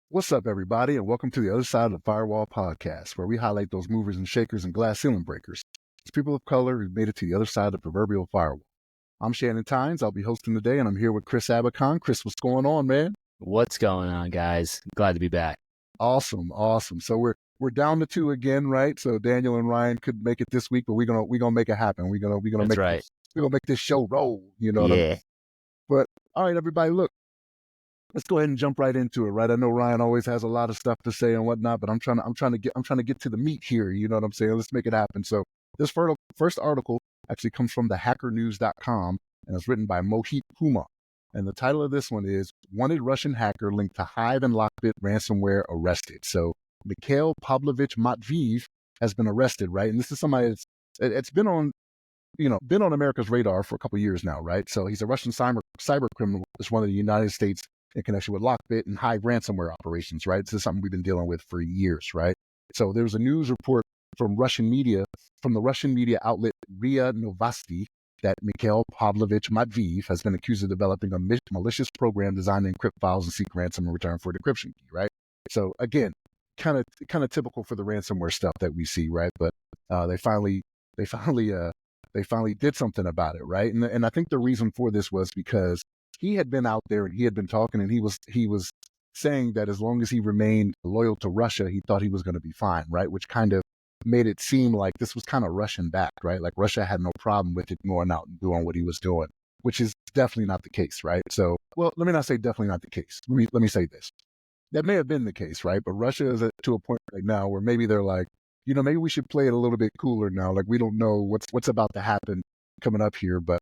What's up, everybody, and welcome to the other side of the Firewall podcast, where we highlight those movers and shakers and glass ceiling breakers. It's people of color who've made it to the other side of the proverbial firewall. I'm Shannon Tynes. I'll be hosting today, and I'm here with Chris Abacon. Chris, what's going on, man? What's going on, guys? Glad to be back. Awesome. So we're down to 2 again, right? So Daniel and Ryan couldn't make it this week, but we're gonna make it happen. We're gonna That's right. we're gonna make this show roll. You know what I mean? But all right, everybody, look. Let's go ahead and jump right into it, right? I know Ryan always has a lot of stuff to say and whatnot, but I'm trying to get to the meat here. You know what I'm saying? Let's make it happen. So this first article actually comes from the hackernews.com, and it's written by Mohit Kumar. And the title of this one is "Wanted Russian Hacker Linked to Hive and Lockbit Ransomware Arrested." So Mikhail Pavlovich Matveev has been arrested, right? And this is somebody it's been on America's radar for a couple of years now, right? So he's a Russian cyber criminal. It's one of the United States in connection with Lockbit and Hive ransomware operations, right? This is something we've been dealing with for years, right? So there was a news report from the Russian media outlet RIA Novosti, that Mikhail Pavlovich Matveev has been accused of developing a malicious program designed to encrypt files and seek ransom in return for a decryption key, right? So again, kind of typical for the ransomware stuff that we see, right? But they finally did something about it, right? And I think the reason for this was because he had been out there and he had been talking, and he was saying that as long as he remained loyal to Russia, he thought he was going to be fine, right? Which kind of made it seem like this was kind of Russian backed, right? Like Russia had no problem with it going out and doing what he was doing, which is definitely not the case, right? So, well, let me not say definitely not the case. Let me say this. That may have been the case, right? But Russia is to a point right now where maybe they're like, maybe we should play it a little bit cooler now. Like, we don't know what's about to happen coming up here. But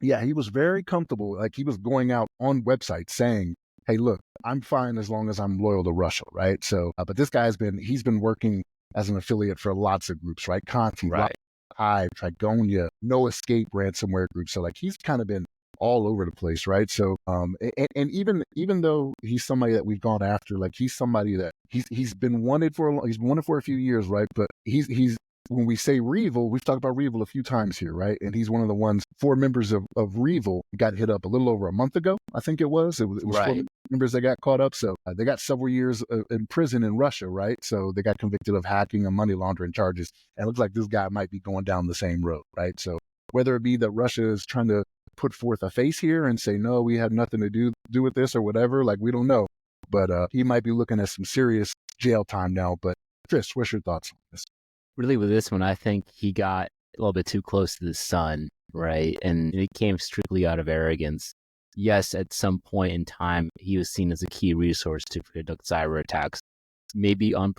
yeah, he was very comfortable. Like, he was going out on websites saying, hey, look, I'm fine as long as I'm loyal to Russia, right? So, but this guy's he's been working as an affiliate for lots of groups, right? Conti, Right. Hive, Trigonia, No Escape ransomware groups. So like, he's kind of been all over the place, right? So, and even though he's somebody that we've gone after, like, he's somebody that he's been wanted for a few years, right? But he's when we say REvil, we've talked about REvil a few times here, right? And he's one of the ones. 4 members of REvil got hit up a little over a month ago, I think it was. It was Right. 4 members that got caught up. So they got several years in prison in Russia, right? So they got convicted of hacking and money laundering charges. And it looks like this guy might be going down the same road, right? So whether it be that Russia is trying to put forth a face here and say, no, we have nothing to do with this or whatever, like, we don't know. But he might be looking at some serious jail time now. But Chris, what's your thoughts on this? Really, with this one, I think he got a little bit too close to the sun, right? And it came strictly out of arrogance. Yes, at some point in time, he was seen as a key resource to conduct cyber attacks, maybe on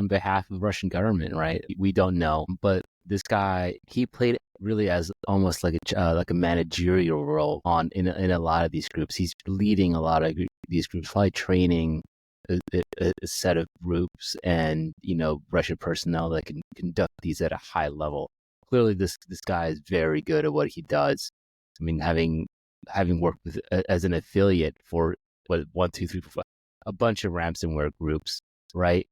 behalf of the Russian government, right? We don't know. But this guy, he played really as almost like a managerial role in a lot of these groups. He's leading a lot of these groups, probably training a set of groups and Russian personnel that can conduct these at a high level. Clearly, this guy is very good at what he does. I mean, having worked with as an affiliate for 1, 2, 3, 4, 5, a bunch of ransomware groups, right?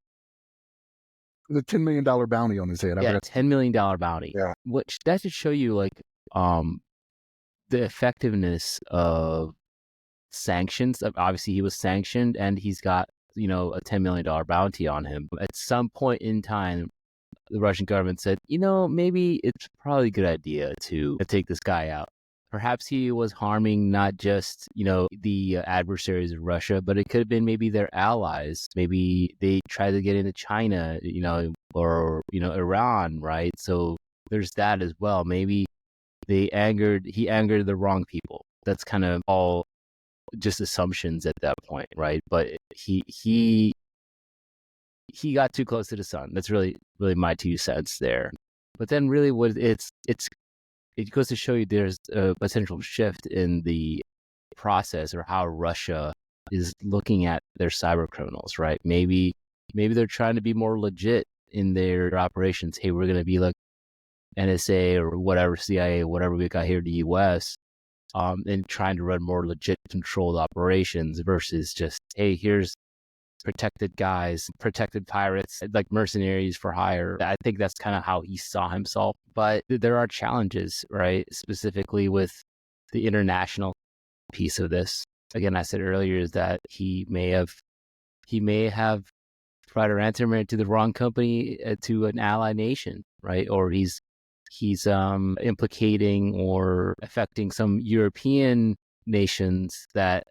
The $10 million bounty on his head. Yeah, $10 million bounty. Yeah. Which that should show you like the effectiveness of sanctions. Obviously, he was sanctioned, and he's got a $10 million bounty on him. At some point in time, the Russian government said, maybe it's probably a good idea to take this guy out. Perhaps he was harming not just, the adversaries of Russia, but it could have been maybe their allies. Maybe they tried to get into China, or, Iran, right? So there's that as well. Maybe he angered the wrong people. That's kind of all just assumptions at that point, right? But he got too close to the sun. That's really my 2 cents there. But then really it goes to show you there's a potential shift in the process or how Russia is looking at their cyber criminals, right? Maybe they're trying to be more legit in their operations. Hey, we're going to be like NSA or whatever, CIA, whatever we got here in the US, and trying to run more legit controlled operations versus just, hey, here's protected guys, protected pirates, like mercenaries for hire. I think that's kind of how he saw himself. But there are challenges, right? Specifically with the international piece of this. Again, I said earlier is that he may have tried to ransom to the wrong company, to an ally nation, right? Or he's implicating or affecting some European nations that,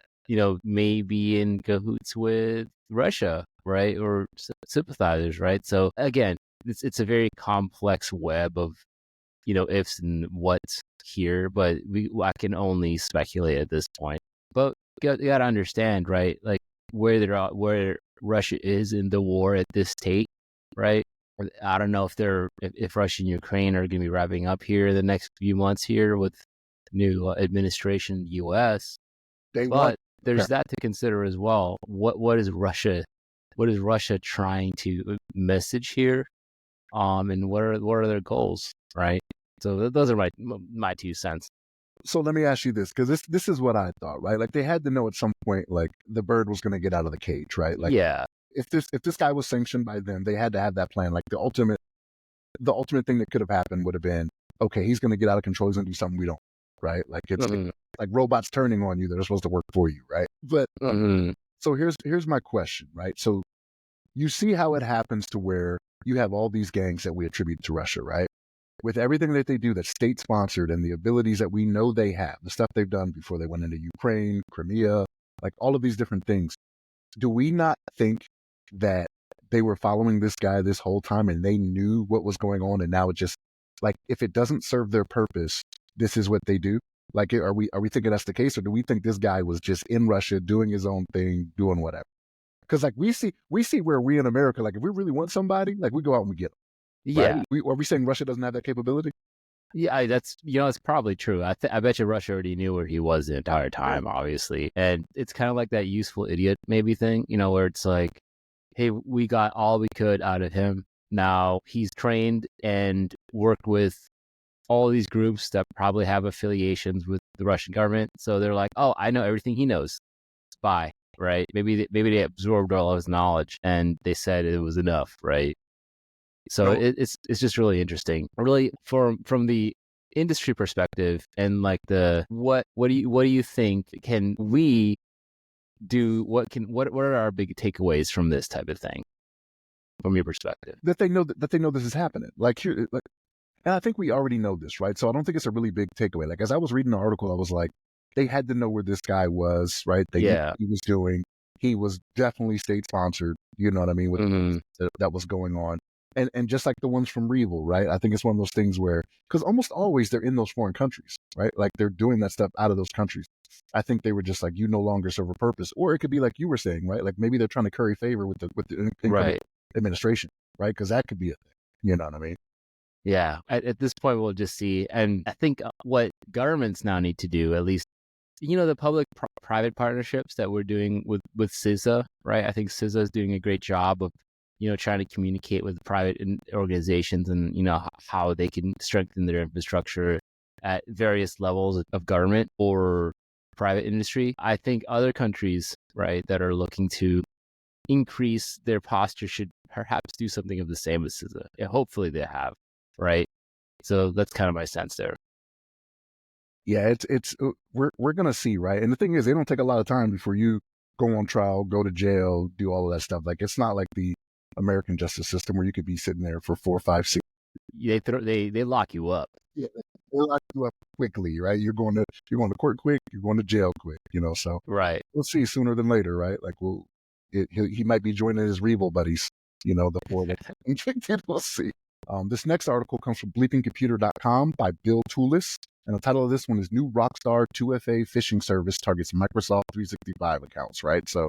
may be in cahoots with Russia, right? Or sympathizers, right? So again, it's a very complex web of, ifs and what's here, but I can only speculate at this point. But you got to understand, right? Like where Russia is in the war at this state, right? I don't know if Russia and Ukraine are going to be wrapping up here the next few months here with new administration in the U.S. But there's that to consider as well. What is Russia trying to message here? And what are their goals, right? So those are my 2 cents. So let me ask you this, because this is what I thought, right? Like they had to know at some point, like the bird was going to get out of the cage, right? Like, yeah. If this guy was sanctioned by them, they had to have that plan. Like the ultimate thing that could have happened would have been, okay, he's going to get out of control. He's going to do something we don't, right? Like it's like robots turning on you that are supposed to work for you, right? But so here's my question, right? So you see how it happens to where you have all these gangs that we attribute to Russia, right? With everything that they do that's state-sponsored and the abilities that we know they have, the stuff they've done before they went into Ukraine, Crimea, like all of these different things, do we not think that they were following this guy this whole time and they knew what was going on, and now it just, like, if it doesn't serve their purpose, this is what they do? Like, are we thinking that's the case, or do we think this guy was just in Russia doing his own thing, doing whatever? Because like we see where we in America, like if we really want somebody, like we go out and we get them. Yeah. Right? Are we saying Russia doesn't have that capability? Yeah, that's it's probably true. I bet you Russia already knew where he was the entire time, obviously, and it's kind of like that useful idiot maybe thing, where it's like, hey, we got all we could out of him. Now he's trained and worked with all these groups that probably have affiliations with the Russian government, so they're like, oh, I know everything he knows. Spy, right? Maybe they absorbed all of his knowledge and they said it was enough, right? So it's just really interesting, really, from the industry perspective, and like what do you think can we do? What are our big takeaways from this type of thing, from your perspective? That they know this is happening. Like here, and I think we already know this, right? So I don't think it's a really big takeaway. Like as I was reading the article, I was like, they had to know where this guy was, right? They knew what he was doing. He was definitely state sponsored. You know what I mean? With that was going on. And just like the ones from Revel, right? I think it's one of those things where, because almost always they're in those foreign countries, right? Like they're doing that stuff out of those countries. I think they were just like, you no longer serve a purpose. Or it could be like you were saying, right? Like maybe they're trying to curry favor with the administration, right? Because that could be a thing. You know what I mean? Yeah. At this point, we'll just see. And I think what governments now need to do, at least, the public-private partnerships that we're doing with CISA, right? I think CISA is doing a great job of trying to communicate with private organizations and, how they can strengthen their infrastructure at various levels of government or private industry. I think other countries, right, that are looking to increase their posture should perhaps do something of the same as CISA. Yeah, hopefully they have, right? So that's kind of my sense there. Yeah, it's we're going to see, right? And the thing is, they don't take a lot of time before you go on trial, go to jail, do all of that stuff. Like it's not like the American justice system where you could be sitting there for 4, 5, 6. They lock you up. Yeah, they lock you up quickly, right? You're going to court quick. You're going to jail quick. So right. We'll see sooner than later, right? Like he might be joining his Revel buddies. The four that Encrypted. We'll see. This next article comes from bleepingcomputer.com by Bill Toulis, and the title of this one is New Rockstar 2FA Phishing Service Targets Microsoft 365 Accounts, right? So,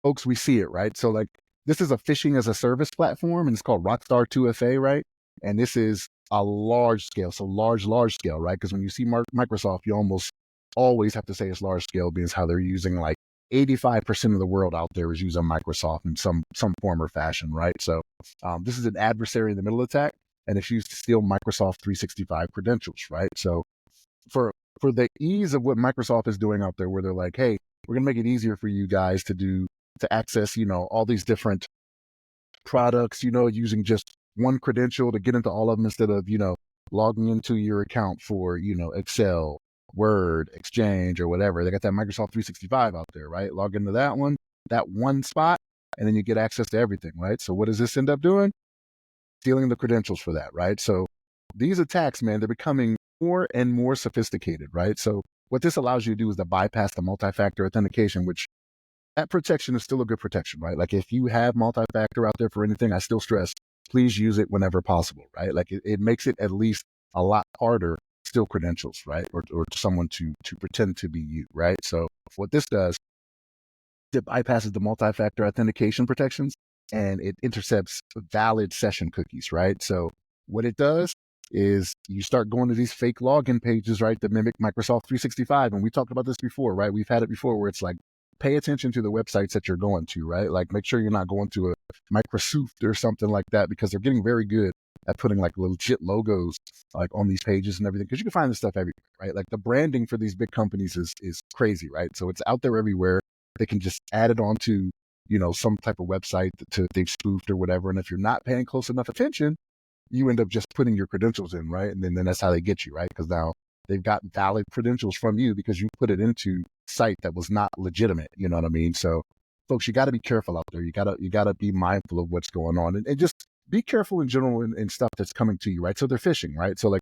folks, we see it, right? So, like, this is a phishing as a service platform, and it's called Rockstar 2FA, right? And this is a large scale, so large scale, right? Because when you see Microsoft, you almost always have to say it's large scale, because how they're using like 85% of the world out there is using Microsoft in some form or fashion, right? So this is an adversary in the middle attack, and it's used to steal Microsoft 365 credentials, right? So for the ease of what Microsoft is doing out there, where they're like, hey, we're going to make it easier for you guys to access, all these different products, using just one credential to get into all of them instead of, logging into your account for, Excel Word, Exchange, or whatever. They got that Microsoft 365 out there, right? Log into that one spot, and then you get access to everything, right? So what does this end up doing? Stealing the credentials for that, right? So these attacks, man, they're becoming more and more sophisticated, right? So what this allows you to do is to bypass the multi-factor authentication, which that protection is still a good protection, right? Like if you have multi-factor out there for anything, I still stress, please use it whenever possible, right? Like it makes it at least a lot harder steal credentials, right? Or someone to pretend to be you, right? So what this does, it bypasses the multi-factor authentication protections and it intercepts valid session cookies, right? So what it does is you start going to these fake login pages, right, that mimic Microsoft 365. And we talked about this before, right? We've had it before where it's like, pay attention to the websites that you're going to, right? Like make sure you're not going to a Microsoft or something like that, because they're getting very good at putting like legit logos like on these pages and everything, because you can find this stuff everywhere, right? Like the branding for these big companies is crazy, right? So it's out there everywhere. They can just add it onto, some type of website that they've spoofed or whatever. And if you're not paying close enough attention, you end up just putting your credentials in, right? And then that's how they get you, right? Because now they've got valid credentials from you because you put it into site that was not legitimate. You know what I mean? So folks, you got to be careful out there. You gotta be mindful of what's going on and just be careful in general in stuff that's coming to you, right? So they're phishing, right? So like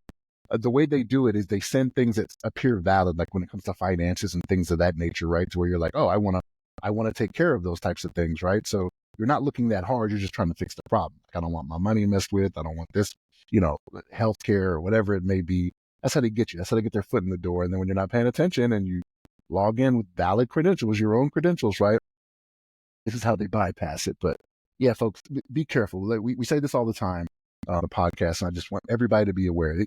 the way they do it is they send things that appear valid, like when it comes to finances and things of that nature, right? To where you're like, oh, I want to take care of those types of things, right? So you're not looking that hard. You're just trying to fix the problem. Like, I don't want my money messed with. I don't want this, healthcare or whatever it may be. That's how they get you. That's how they get their foot in the door. And then when you're not paying attention and you log in with valid credentials, your own credentials, right? This is how they bypass it. But yeah, folks, be careful. We say this all the time on the podcast, and I just want everybody to be aware.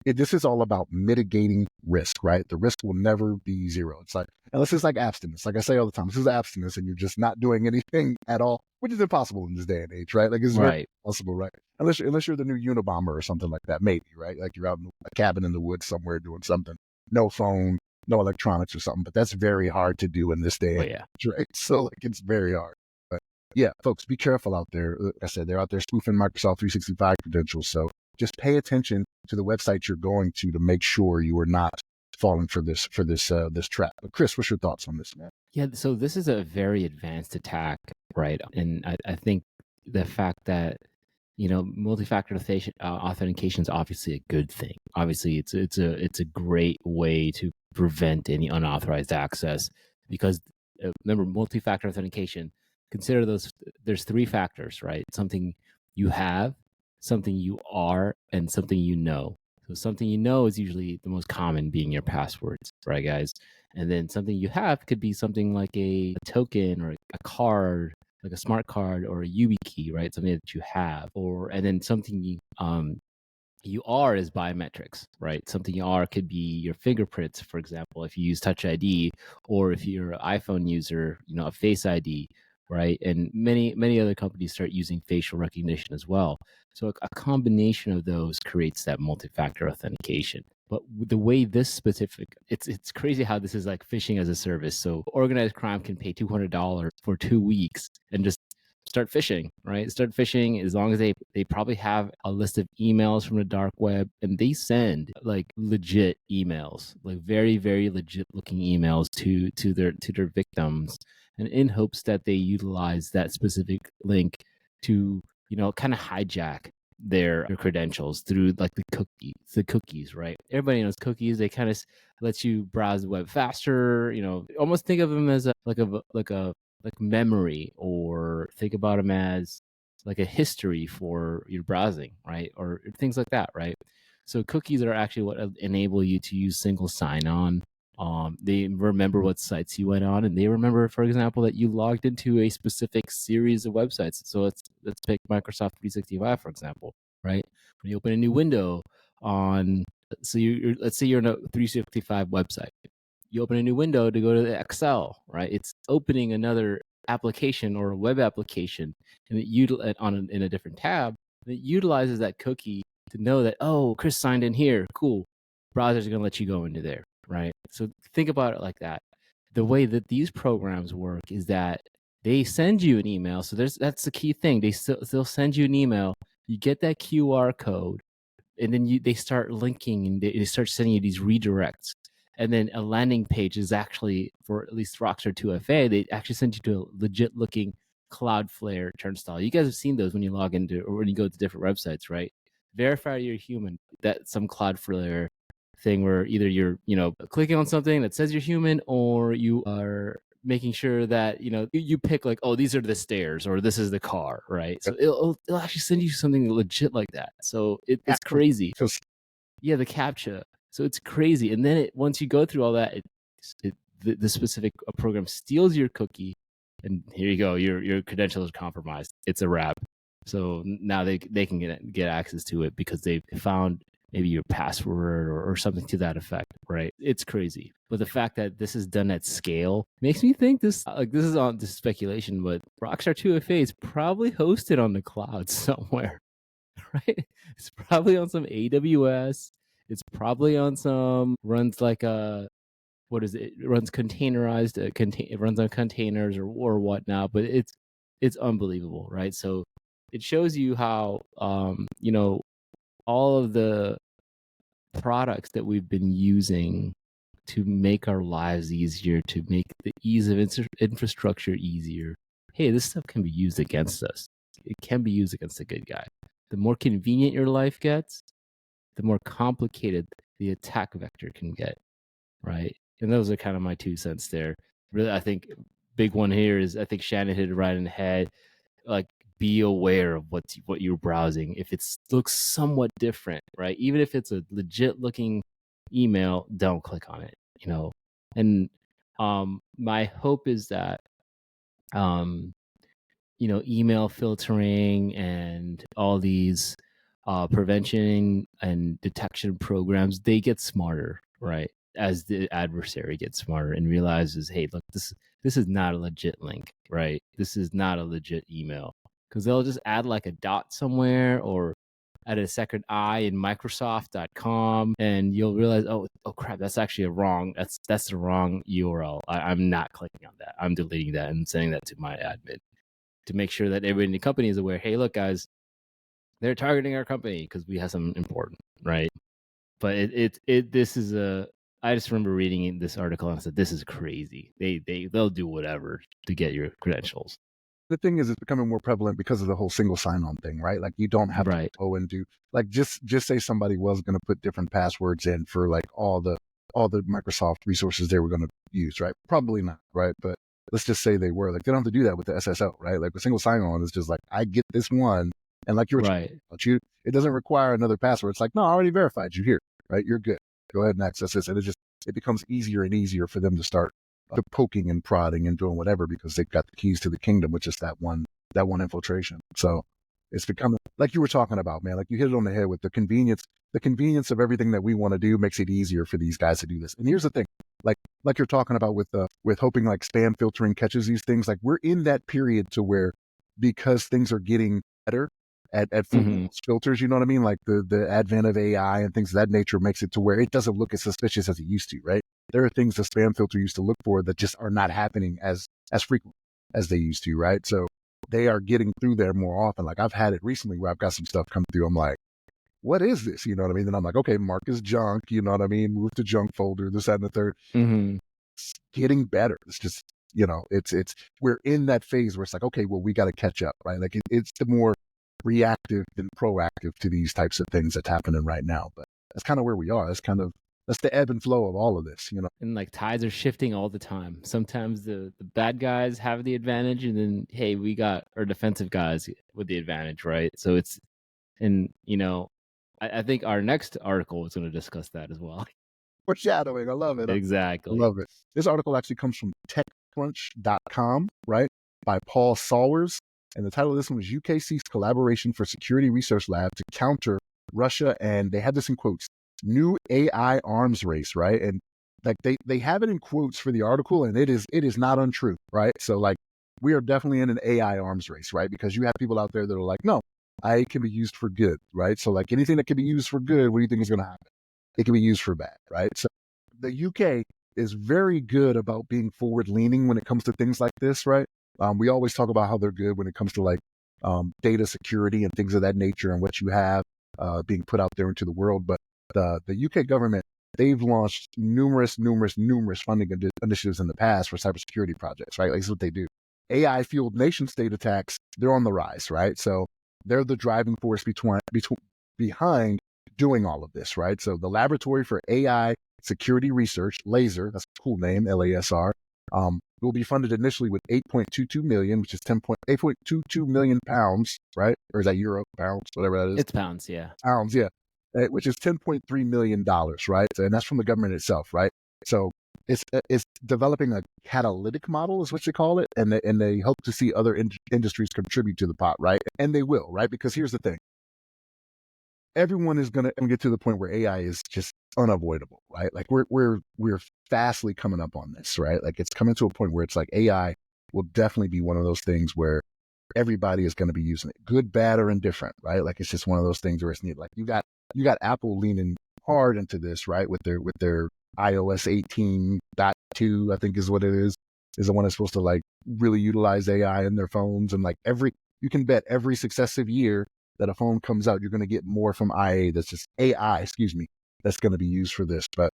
This is all about mitigating risk, right? The risk will never be zero. It's like, unless it's like abstinence. Like I say all the time, this is abstinence and you're just not doing anything at all, which is impossible in this day and age, right? Like it's very possible, right? Unless you're the new Unabomber or something like that, maybe, right? Like you're out in a cabin in the woods somewhere doing something. No phone, no electronics or something, but that's very hard to do in this day and age, right? So like it's very hard. But yeah, folks, be careful out there. Like I said, they're out there spoofing Microsoft 365 credentials. So just pay attention to the website you're going to make sure you are not falling for this trap. But Chris, what's your thoughts on this, man? Yeah, so this is a very advanced attack, right? And I think the fact that multi-factor authentication is obviously a good thing. Obviously, it's a great way to prevent any unauthorized access, because remember, multi-factor authentication. Consider those. There's three factors, right? Something you have, something you are, and something you know. So something you know is usually the most common, being your passwords, right, guys? And then something you have could be something like a token or a card, like a smart card or a YubiKey, right? Something that you have, and then something you are is biometrics, right? Something you are could be your fingerprints, for example, if you use Touch ID, or if you're an iPhone user, a Face ID, right? And many other companies start using facial recognition as well. So a combination of those creates that multi-factor authentication. But the way this specific, it's crazy how this is like phishing as a service. So organized crime can pay $200 for 2 weeks and just start phishing, right? Start phishing as long as they probably have a list of emails from the dark web, and they send like legit emails, like very, very legit looking emails to their victims, and in hopes that they utilize that specific link to, kind of hijack their credentials through like the cookies, right? Everybody knows cookies. They kind of let you browse the web faster, almost think of them as like memory, or think about them as like a history for your browsing, right? Or things like that, right? So cookies are actually what enable you to use single sign-on. They remember what sites you went on, and they remember, for example, that you logged into a specific series of websites. So let's pick Microsoft 365, for example, right? When you open a new window on, so let's say you're in a 365 website. You open a new window to go to the Excel, right? It's opening another application or a web application, and in a different tab. It utilizes that cookie to know that, oh, Chris signed in here. Cool. Browser's going to let you go into there, right? So think about it like that. The way that these programs work is that they send you an email. So that's the key thing. They'll send you an email. You get that QR code, and then they start linking, and they start sending you these redirects. And then a landing page is actually, for at least Rockstar 2FA, they actually send you to a legit looking Cloudflare turnstile. You guys have seen those when you log into or when you go to different websites, right? Verify you're human. That's some Cloudflare thing where either you're, clicking on something that says you're human, or you are making sure that, you pick like, oh, these are the stairs or this is the car, right? So it'll actually send you something legit like that. So it's crazy. Yeah, the CAPTCHA. So it's crazy. And then once you go through all that, the specific program steals your cookie, and here you go. Your credentials are compromised. It's a wrap. So now they can get access to it because they've found maybe your password or something to that effect, right? It's crazy. But the fact that this is done at scale makes me think this is on this speculation, but Rockstar 2FA is probably hosted on the cloud somewhere, right? It's probably on some AWS. It's probably on some runs like what is it? It runs containerized. It runs on containers or whatnot. But it's unbelievable, right? So it shows you how all of the products that we've been using to make our lives easier, to make the ease of infrastructure easier. Hey, this stuff can be used against us. It can be used against a good guy. The more convenient your life gets, the more complicated the attack vector can get, right? And those are kind of my 2 cents there. Really, I think big one here is, I think Shannon hit it right in the head. Like, be aware of what you're browsing. If it looks somewhat different, right? Even if it's a legit looking email, don't click on it, And my hope is that email filtering and all these prevention and detection programs, they get smarter, right? As the adversary gets smarter and realizes, hey, look, this is not a legit link, right? This is not a legit email. Because they'll just add like a dot somewhere or add a second I in Microsoft.com, and you'll realize, oh crap, that's actually that's the wrong URL. I'm not clicking on that. I'm deleting that and sending that to my admin to make sure that everybody in the company is aware. Hey, look, guys, they're targeting our company because we have something important, right? But this is I just remember reading this article and I said, this is crazy. They'll do whatever to get your credentials. The thing is, it's becoming more prevalent because of the whole single sign-on thing, right? Like, you don't have to go and do, like, just say somebody was going to put different passwords in for like all the Microsoft resources they were going to use, right? Probably not, right? But let's just say they were. Like, they don't have to do that with the SSO, right? Like, with single sign-on, it's just like, I get this one, and like it doesn't require another password. It's like, no, I already verified you here, right? You're good. Go ahead and access this, and it becomes easier and easier for them to start poking and prodding and doing whatever because they've got the keys to the kingdom, which is that one infiltration. So it's becoming, like you were talking about, man, like you hit it on the head with the convenience of everything that we want to do makes it easier for these guys to do this. And here's the thing, like you're talking about with hoping like spam filtering catches these things. Like, we're in that period to where, because things are getting better at filters, you know what I mean? Like the advent of AI and things of that nature makes it to where it doesn't look as suspicious as it used to, right? There are things the spam filter used to look for that just are not happening as frequent as they used to, right? So they are getting through there more often. Like, I've had it recently where I've got some stuff come through. I'm like, what is this? You know what I mean? Then I'm like, okay, mark as junk, you know what I mean? Move to junk folder, this, that, and the third. It's getting better. It's just, we're in that phase where it's like, okay, well, we got to catch up, right? Like, it's the more reactive than proactive to these types of things that's happening right now. But that's kind of where we are. That's the ebb and flow of all of this, And like, tides are shifting all the time. Sometimes the bad guys have the advantage, and then, hey, we got our defensive guys with the advantage, right? So it's, and I think our next article is going to discuss that as well. Foreshadowing, I love it. Exactly. I love it. This article actually comes from TechCrunch.com, right? By Paul Sawers. And the title of this one was UK seeks collaboration for security research lab to counter Russia. And they have this in quotes, new AI arms race, right? And like they have it in quotes for the article, and it is not untrue, right? So like, we are definitely in an AI arms race, right? Because you have people out there that are like, no, AI can be used for good, right? So like, anything that can be used for good, what do you think is going to happen? It can be used for bad, right? So the UK is very good about being forward leaning when it comes to things like this, right? We always talk about how they're good when it comes to like data security and things of that nature and what you have being put out there into the world. But the UK government they've launched numerous funding initiatives in the past for cybersecurity projects, right? Like, this is what they do. AI-fueled nation-state attacks, they're on the rise, right? So they're the driving force behind doing all of this, right? So the Laboratory for AI Security Research, LASER, that's a cool name, LASR, will be funded initially with 8.22 million, which is 8.22 million pounds, right? Or is that euro, pounds, whatever that is? It's pounds, yeah. Pounds, yeah. Which is $10.3 million, right? And that's from the government itself, right? So it's developing a catalytic model, is what you call it, and they hope to see other industries contribute to the pot, right? And they will, right? Because here's the thing: everyone is going to get to the point where AI is just unavoidable, right? Like we're fastly coming up on this, right? Like it's coming to a point where it's like AI will definitely be one of those things where everybody is going to be using it, good, bad, or indifferent, right? Like it's just one of those things where it's needed. Like you got Apple leaning hard into this, right? With their iOS 18.2, I think is what it is the one that's supposed to like really utilize AI in their phones. And like you can bet every successive year that a phone comes out, you're going to get more from AI that's going to be used for this. But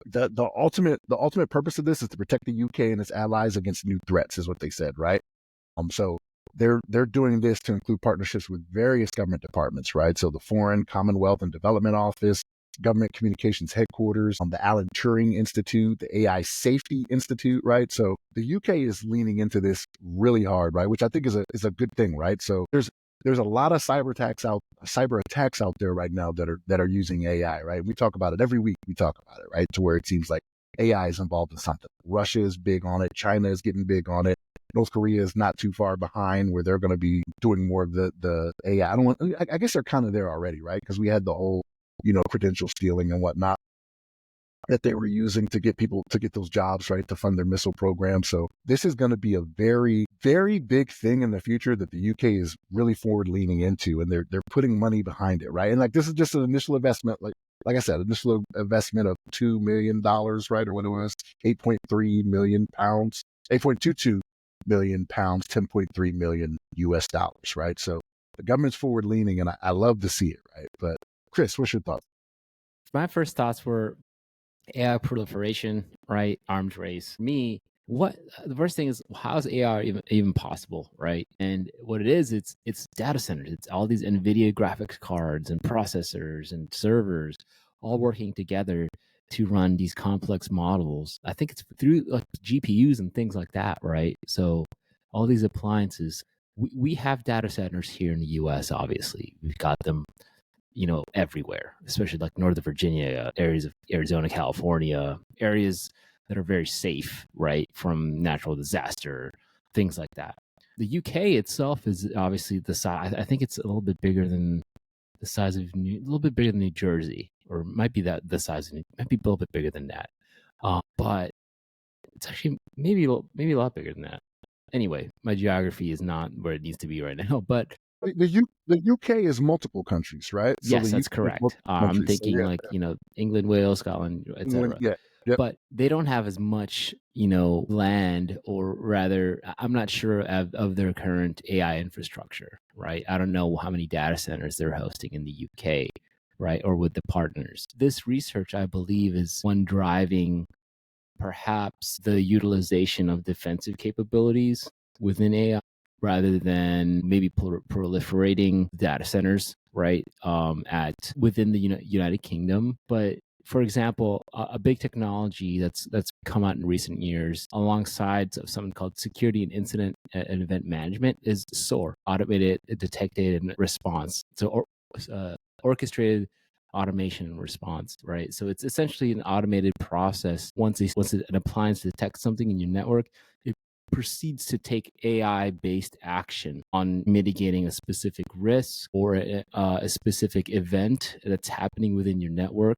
the ultimate purpose of this is to protect the UK and its allies against new threats, is what they said, right? So they're doing this to include partnerships with various government departments, right? So the Foreign, Commonwealth, and Development Office, Government Communications Headquarters, the Alan Turing Institute, the AI Safety Institute, right? So the UK is leaning into this really hard, right? Which I think is a good thing, right? So there's a lot of cyber attacks out there right now that are using AI, right? We talk about it every week. We talk about it, right? To where it seems like AI is involved in something. Russia is big on it. China is getting big on it. North Korea is not too far behind, where they're going to be doing more of the AI. I guess they're kind of there already, right? Because we had the whole, credential stealing and whatnot that they were using to get those jobs, right, to fund their missile program. So this is going to be a very, very big thing in the future that the UK is really forward leaning into, and they're putting money behind it, right? And like, this is just an initial investment, like I said, initial investment of $2 million, right, or what it was, 8.3 million pounds, 8.22 million pounds, 10.3 million US dollars, right? So the government's forward leaning, and I love to see it, right? But Chris, what's your thoughts? My first thoughts were AI proliferation, right? Arms race. Me, the first thing is, how is AI even possible, right? And what it is, it's data centers. It's all these NVIDIA graphics cards and processors and servers all working together to run these complex models. I think it's through like GPUs and things like that, right? So all these appliances, we have data centers here in the US, obviously. We've got them everywhere, especially like Northern Virginia, areas of Arizona, California, areas that are very safe, right, from natural disaster, things like that. The UK itself is obviously the size. I think it's a little bit bigger than the size of a little bit bigger than New Jersey, or might be the size of might be a little bit bigger than that. But it's actually maybe a lot bigger than that. Anyway, my geography is not where it needs to be right now, but The UK is multiple countries, right? Yes, that's correct. I'm thinking England, Wales, Scotland, etc. Yeah. Yep. But they don't have as much, land, or rather, I'm not sure of their current AI infrastructure, right? I don't know how many data centers they're hosting in the UK, right? Or with the partners. This research, I believe, is one driving perhaps the utilization of defensive capabilities within AI, rather than maybe proliferating data centers, right, within the United Kingdom. But for example, a big technology that's come out in recent years, alongside of something called security and incident and event management, is SOAR, automated detected and response. So orchestrated automation and response, right? So it's essentially an automated process. Once an appliance detects something in your network, it proceeds to take AI-based action on mitigating a specific risk or a specific event that's happening within your network,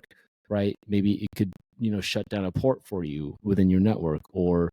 right? Maybe it could, shut down a port for you within your network, or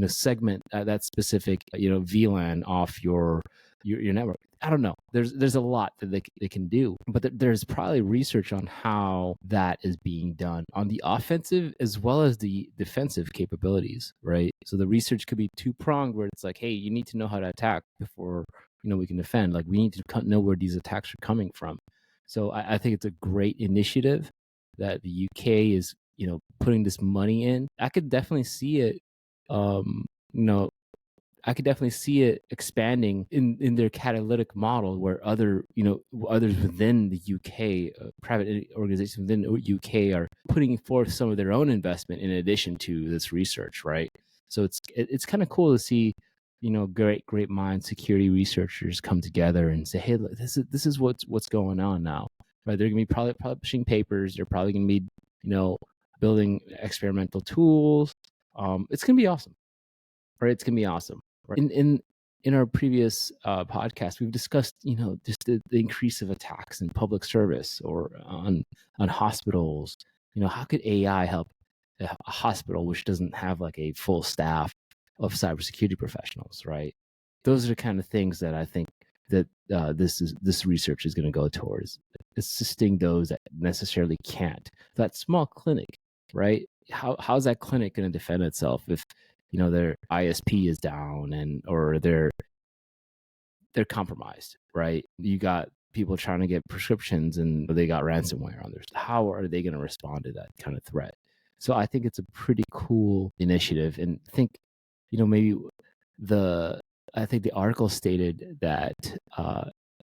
segment that specific VLAN off your network. I don't know. There's a lot that they can do, but there's probably research on how that is being done on the offensive as well as the defensive capabilities, right? So the research could be two-pronged, where it's like, hey, you need to know how to attack before we can defend. Like, we need to know where these attacks are coming from. So I think it's a great initiative. that the UK is, putting this money in, I could definitely see it, I could definitely see it expanding in their catalytic model, where others within the UK, private organizations within the UK, are putting forth some of their own investment in addition to this research, right? So it's kind of cool to see, great minds, security researchers come together and say, hey, look, this is what's going on now, right? They're going to be probably publishing papers. They're probably going to be, building experimental tools. It's going to be awesome, right? It's going to be awesome. Right. In our previous podcast, we've discussed, just the increase of attacks in public service or on hospitals. How could AI help a hospital which doesn't have like a full staff of cybersecurity professionals, right? Those are the kind of things that I think that this research is going to go towards, assisting those that necessarily can't. That small clinic, right? How's that clinic going to defend itself if their ISP is down or they're compromised, right? You got people trying to get prescriptions and they got ransomware on theirs. How are they going to respond to that kind of threat? So I think it's a pretty cool initiative, and I think maybe I think the article stated that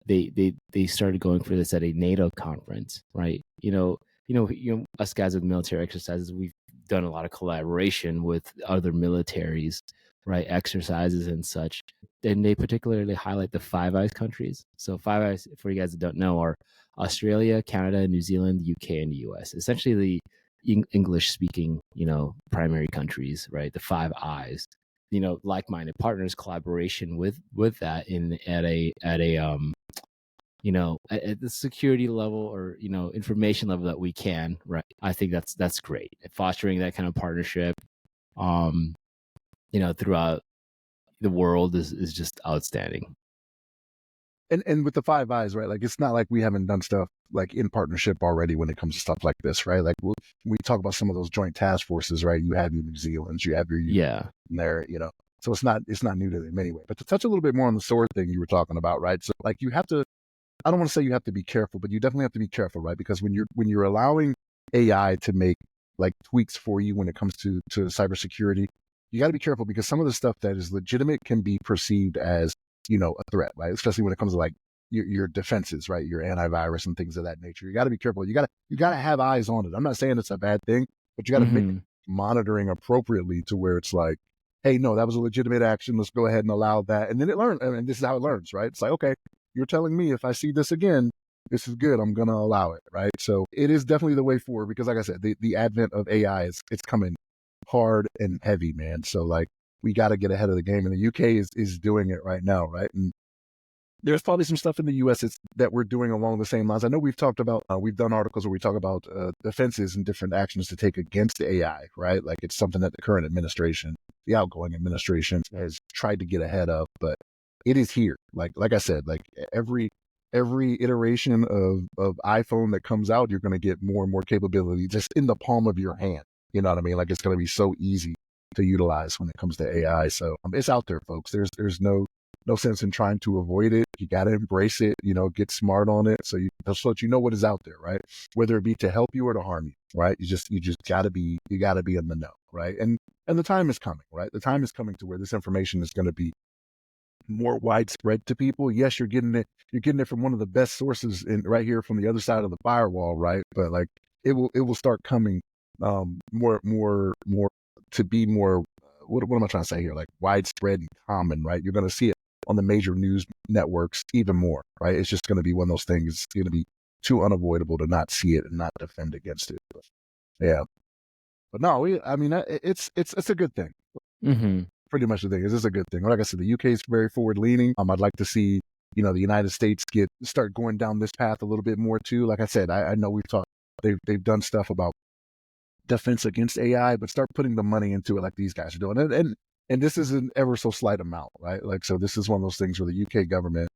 they started going for this at a NATO conference, right? Us guys with military exercises, we've done a lot of collaboration with other militaries, right? Exercises and such. And they particularly highlight the Five Eyes countries. So Five Eyes, for you guys that don't know, are Australia, Canada, New Zealand, the UK, and the US. Essentially the English-speaking, primary countries, right? The Five Eyes. Like-minded partners, collaboration with that at the security level or information level that we can, right? I think that's great. Fostering that kind of partnership, throughout the world is just outstanding. And with the Five Eyes, right? Like, it's not like we haven't done stuff like in partnership already when it comes to stuff like this, right? Like we talk about some of those joint task forces, right? You have your New Zealand's, you have your in there, So it's not new to them anyway. But to touch a little bit more on the sword thing you were talking about, right? So like you have to, I don't want to say you have to be careful, but you definitely have to be careful, right? Because when you're allowing AI to make like tweaks for you when it comes to cybersecurity, you got to be careful, because some of the stuff that is legitimate can be perceived as a threat, right? Especially when it comes to like your defenses, right? Your antivirus and things of that nature. You got to be careful. You got to have eyes on it. I'm not saying it's a bad thing, but you got to make monitoring appropriately to where it's like, hey, no, that was a legitimate action. Let's go ahead and allow that. And then it learns. And this is how it learns, right? It's like, okay, you're telling me if I see this again, this is good, I'm going to allow it, right? So it is definitely the way forward, because like I said, the advent of AI it's coming hard and heavy, man. So like, we got to get ahead of the game, and the UK is doing it right now, right? And there's probably some stuff in the US that we're doing along the same lines. I know we've talked about, we've done articles where we talk about defenses and different actions to take against AI, right? Like, it's something that the current administration, the outgoing administration, has tried to get ahead of, but it is here. Like I said, like every iteration of iPhone that comes out, you're going to get more and more capability just in the palm of your hand. You know what I mean? Like, it's going to be so easy to utilize when it comes to AI. So it's out there, folks. There's no sense in trying to avoid it. You got to embrace it, get smart on it. So so that you know what is out there, right? Whether it be to help you or to harm you, right? You just gotta be in the know, right? And the time is coming, right? The time is coming to where this information is going to be more widespread to people. Yes, you're getting it from one of the best sources right here from the other side of the firewall, right? But like, it will start coming more to be more, what am I trying to say here? Like, widespread and common, right? You're going to see it on the major news networks even more, right? It's just going to be one of those things. It's going to be too unavoidable to not see it and not defend against it. But, yeah. But no, it's a good thing. Mm-hmm. Pretty much the thing is, it's a good thing. Like I said, the UK is very forward leaning. I'd like to see, the United States start going down this path a little bit more too. Like I said, I know we've talked, they've done stuff about defense against AI, but start putting the money into it like these guys are doing. And this is an ever so slight amount, right? Like, so this is one of those things where the UK government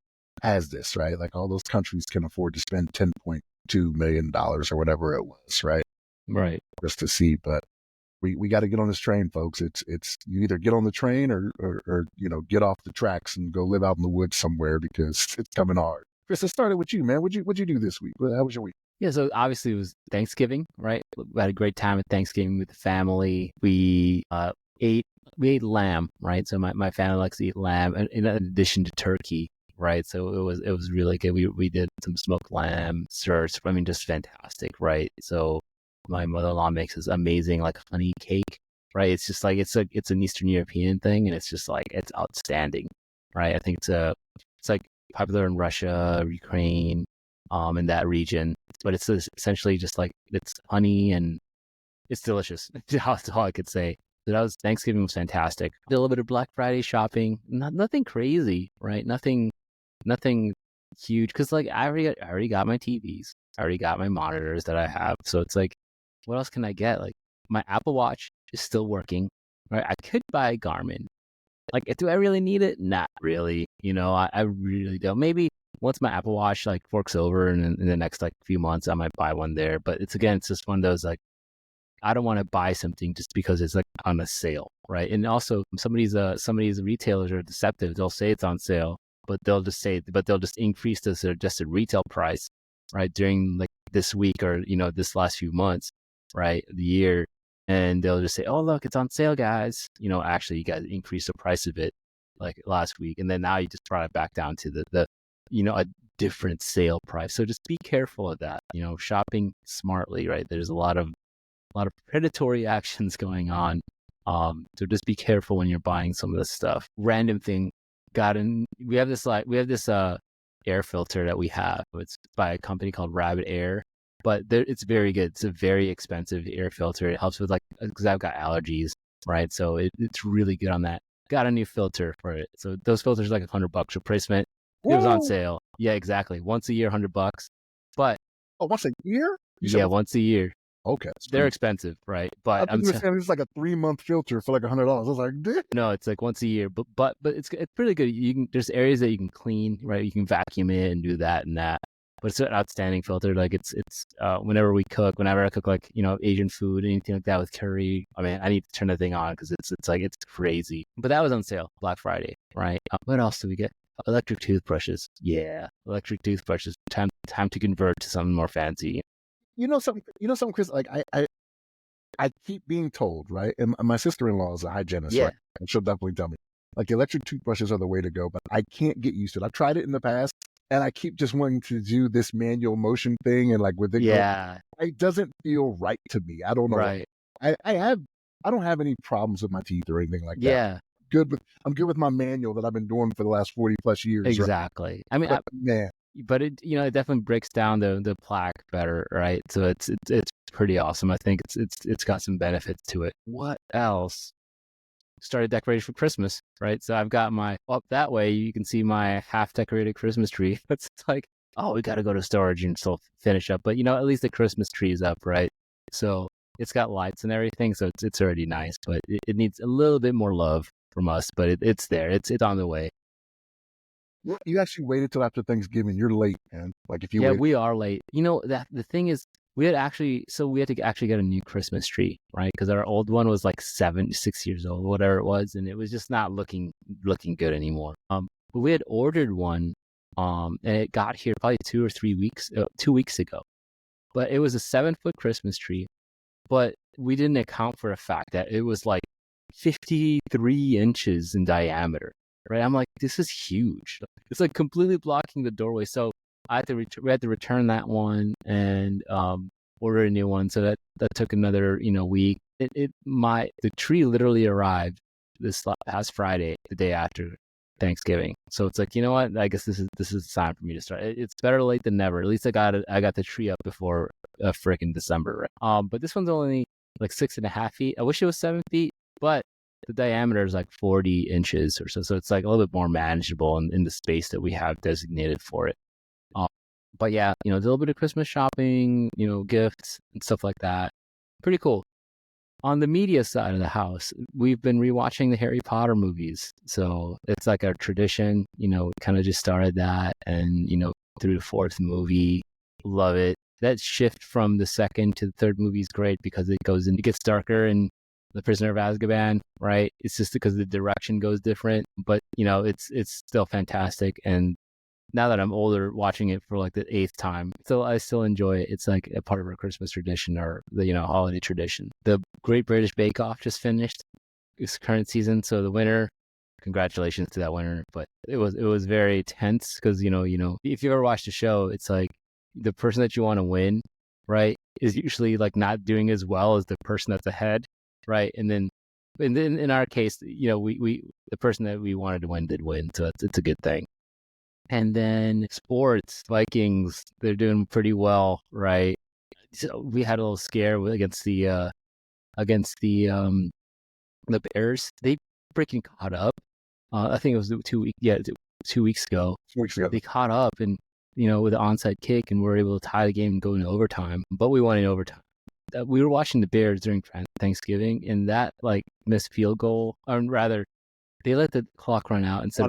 has this, right? Like, all those countries can afford to spend $10.2 million or whatever it was, right? Right. Just to see, but we got to get on this train, folks. It's you either get on the train or get off the tracks and go live out in the woods somewhere, because it's coming hard. Chris, it started with you, man. What'd you do this week? How was your week? Yeah, so obviously it was Thanksgiving, right? We had a great time at Thanksgiving with the family. Ate we ate lamb, right? So my family likes to eat lamb in addition to turkey, right? So it was really good. We did some smoked lamb, sirloin. I mean, just fantastic, right? So my mother-in-law makes this amazing like honey cake, right? It's just like it's an Eastern European thing, and it's just like it's outstanding, right? I think it's like popular in Russia, Ukraine, in that region, but it's essentially just like it's honey and it's delicious. That's all I could say. So that was Thanksgiving was fantastic. Did a little bit of Black Friday shopping. Nothing crazy, right? Nothing huge. Because like I already got my TVs. I already got my monitors that I have. So it's like, what else can I get? Like my Apple Watch is still working, right? I could buy a Garmin. Like, do I really need it? Not really. I really don't. Maybe once my Apple Watch like forks over in the next like few months, I might buy one there. But it's just one of those like I don't want to buy something just because it's like on a sale, right? And also some of these retailers are deceptive. They'll say it's on sale, but they'll just increase the suggested retail price, right, during like this week or this last few months, right, the year, and they'll just say, oh look, it's on sale, guys. Actually you guys increased the price of it like last week, and then now you just brought it back down to the a different sale price. So just be careful of that. Shopping smartly, right? There's a lot of predatory actions going on. So just be careful when you're buying some of this stuff. Random thing, we have this air filter that we have. It's by a company called Rabbit Air, but it's very good. It's a very expensive air filter. It helps with because I've got allergies, right? So it's really good on that. Got a new filter for it. So those filters are like $100 replacement. It was on sale. Yeah, exactly. Once a year, $100. But once a year? Once a year. Okay, they're expensive, right? But I'm saying it's like a 3-month filter for like $100. I was like, no, it's like once a year, but it's pretty good. There's areas that you can clean, right? You can vacuum it and do that and that. But it's an outstanding filter. Like it's whenever I cook like Asian food, anything like that with curry. I mean, I need to turn the thing on because it's crazy. But that was on sale Black Friday, right? What else do we get? Electric toothbrushes. Yeah, electric toothbrushes. Time to convert to something more fancy. Something, Chris. Like I keep being told, right? And my sister-in-law is a hygienist, right? And she'll definitely tell me, like electric toothbrushes are the way to go. But I can't get used to it. I've tried it in the past, and I keep just wanting to do this manual motion thing, and like with it, it doesn't feel right to me. I don't know. Right. I don't have any problems with my teeth or anything like that. Yeah. I'm good with my manual that I've been doing for the last 40 plus years. Exactly. Right? I mean, man. But it it definitely breaks down the plaque better, right? So it's pretty awesome. I think it's got some benefits to it. What else? Started decorating for Christmas, right? So I've got my up that way. You can see my half decorated Christmas tree. It's like, oh, we got to go to storage and still finish up, but at least the Christmas tree is up, right? So it's got lights and everything, so it's already nice, but it needs a little bit more love from us. But it's there. It's on the way. You actually waited till after Thanksgiving. You're late, man. Like if you we are late. That the thing is, we had to actually get a new Christmas tree, right? Because our old one was like 6 years old, whatever it was, and it was just not looking good anymore. But we had ordered one, and it got here probably 2 weeks ago. But it was a 7-foot Christmas tree, but we didn't account for the fact that it was like 53 inches in diameter. Right, I'm like, this is huge. It's like completely blocking the doorway. So we had to return that one and order a new one. So that took another week. The tree literally arrived this past Friday, the day after Thanksgiving. So it's like, you know what? I guess this is time for me to start. It's better late than never. At least I got the tree up before freaking December. Right? But this one's only like 6.5 feet. I wish it was 7 feet, but the diameter is like 40 inches or so. So it's like a little bit more manageable in the space that we have designated for it. But yeah, a little bit of Christmas shopping, gifts and stuff like that. Pretty cool. On the media side of the house, we've been rewatching the Harry Potter movies. So it's like our tradition, kind of just started that and, through the 4th movie. Love it. That shift from the 2nd to the 3rd movie is great because it gets darker and The Prisoner of Azkaban, right? It's just because the direction goes different, but it's still fantastic. And now that I'm older, watching it for like the 8th time, I still enjoy it. It's like a part of our Christmas tradition or the holiday tradition. The Great British Bake Off just finished its current season, so the winner, congratulations to that winner. But it was very tense because if you ever watched the show, it's like the person that you want to win, right, is usually like not doing as well as the person that's ahead, right? And then in our case, we the person that we wanted to win did win, so it's a good thing. And then sports, Vikings, they're doing pretty well, right? So we had a little scare against the Bears. They freaking caught up. I think it was 2 weeks. Yeah, 2 weeks ago. 2 weeks ago. They caught up and with an onside kick, and we were able to tie the game and go into overtime. But we won in overtime. We were watching the Bears during Thanksgiving, and that like missed field goal, or rather, they let the clock run out and said,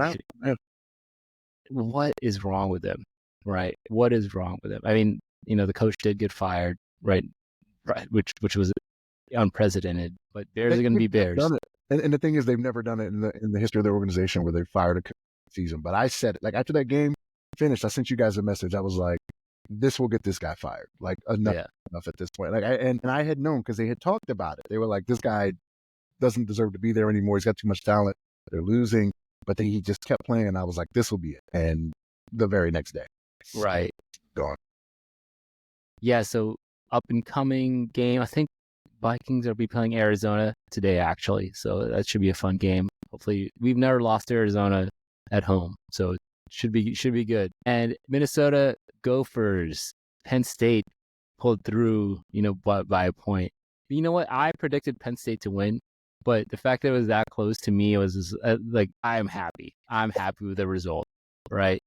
"What is wrong with them?" Right? What is wrong with them? I mean, the coach did get fired, right? Right, which was unprecedented. But Bears are going to be Bears. Done it. And the thing is, they've never done it in the history of their organization where they fired a season. But I said it, like after that game finished, I sent you guys a message. I was like, this will get this guy fired. Like enough at this point. Like I had known because they had talked about it. They were like, this guy doesn't deserve to be there anymore. He's got too much talent. They're losing. But then he just kept playing. I was like, this will be it. And the very next day, right, gone. Yeah. So up and coming game. I think Vikings will be playing Arizona today, actually. So that should be a fun game. Hopefully, we've never lost to Arizona at home, so it should be good. And Minnesota Gophers, Penn State pulled through, by a point. But you know what? I predicted Penn State to win, but the fact that it was that close to me was like, I'm happy. I'm happy with the result, right?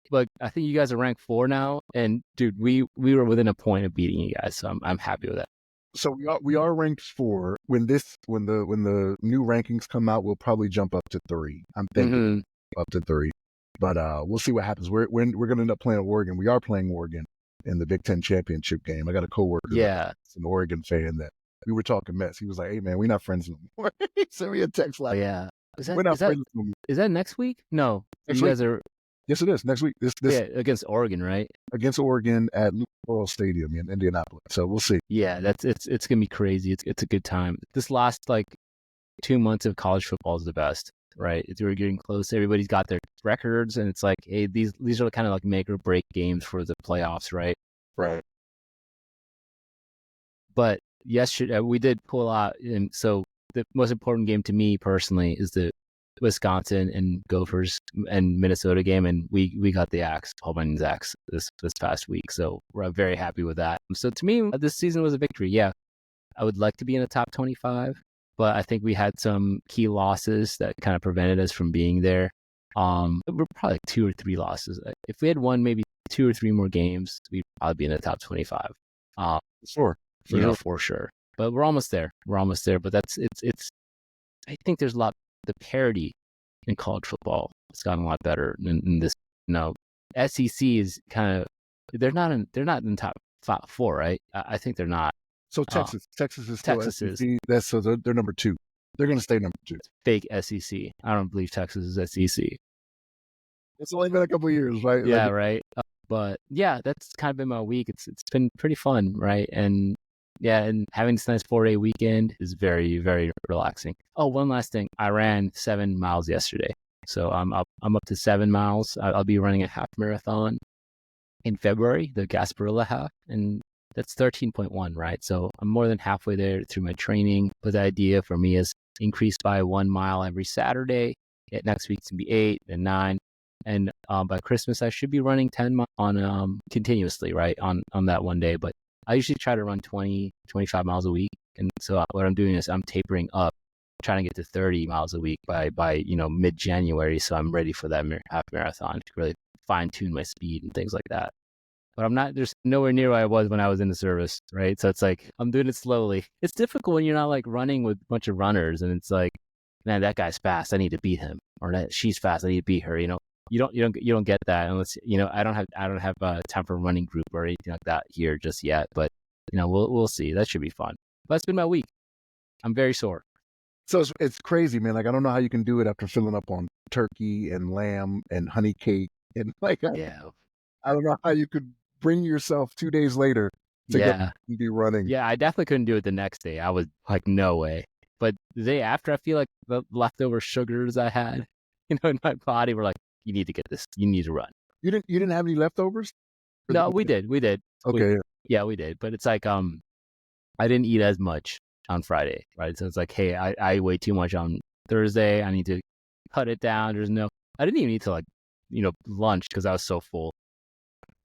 But I think you guys are ranked 4 now, and dude, we were within a point of beating you guys, so I'm happy with that. So we are ranked 4. When the new rankings come out, we'll probably jump up to 3. I'm thinking up to 3, but we'll see what happens. We're going to end up playing Oregon. We are playing Oregon in the Big Ten championship game. I got a coworker, that's an Oregon fan, that we were talking mess. He was like, "Hey man, we're not friends no more." He sent me a text like, "Yeah, we're not friends no more." Is that next week? No, next you week? guys are. Yes, it is next week. This against Oregon, right? Against Oregon at Lucas Stadium in Indianapolis. So we'll see. Yeah, it's gonna be crazy. It's a good time. This last 2 months of college football is the best, right? We're getting close. Everybody's got their records, and it's like, hey, these are kind of like make or break games for the playoffs, right? Right. But yesterday we did pull out, and so the most important game to me personally is the Wisconsin and Gophers and Minnesota game, and we got the axe, Holman's axe this past week, so we're very happy with that. So to me, this season was a victory. Yeah, I would like to be in the top 25, but I think we had some key losses that kind of prevented us from being there. We're probably 2 or 3 losses. If we had won maybe 2 or 3 more games, we'd probably be in the top 25. For sure. But we're almost there. But it's. I think there's a lot. The parity in college football has gotten a lot better in this. SEC is kind of they're not in the top 4, right? I think they're not. So Texas is still SEC. That's so they're number 2. They're going to stay number 2. Fake SEC. I don't believe Texas is SEC. It's only been a couple of years, right? Yeah, right. But yeah, that's kind of been my week. It's been pretty fun, right? And yeah, and having this nice 4-day weekend is very, very relaxing. Oh, one last thing. I ran 7 miles yesterday. So I'm up to 7 miles. I'll be running a half marathon in February, the Gasparilla half, and that's 13.1, right? So I'm more than halfway there through my training. But the idea for me is increase by 1 mile every Saturday. Next week's going to be 8 and 9. And by Christmas, I should be running 10 miles on continuously, right, on that one day. But I usually try to run 20, 25 miles a week. And so what I'm doing is I'm tapering up, trying to get to 30 miles a week by mid-January. So I'm ready for that half marathon to really fine tune my speed and things like that. But there's nowhere near where I was when I was in the service, right? So it's like, I'm doing it slowly. It's difficult when you're not like running with a bunch of runners and it's like, man, that guy's fast. I need to beat him. Or she's fast. I need to beat her, You don't get that unless I don't have time for a running group or anything like that here just yet. But we'll see. That should be fun. But it's been my week. I'm very sore. So it's crazy, man. Like I don't know how you can do it after filling up on turkey and lamb and honey cake And like, Yeah. I don't know how you could bring yourself 2 days later to go Yeah. and be running. Yeah, I definitely couldn't do it the next day. I was like, no way. But the day after, I feel like the leftover sugars I had, in my body were like, you need to get this. You need to run. You didn't have any leftovers? No, we did. We did. Okay. Yeah, we did. But it's like, I didn't eat as much on Friday, right? So it's like, hey, I ate too much on Thursday. I need to cut it down. I didn't even eat till like, lunch because I was so full.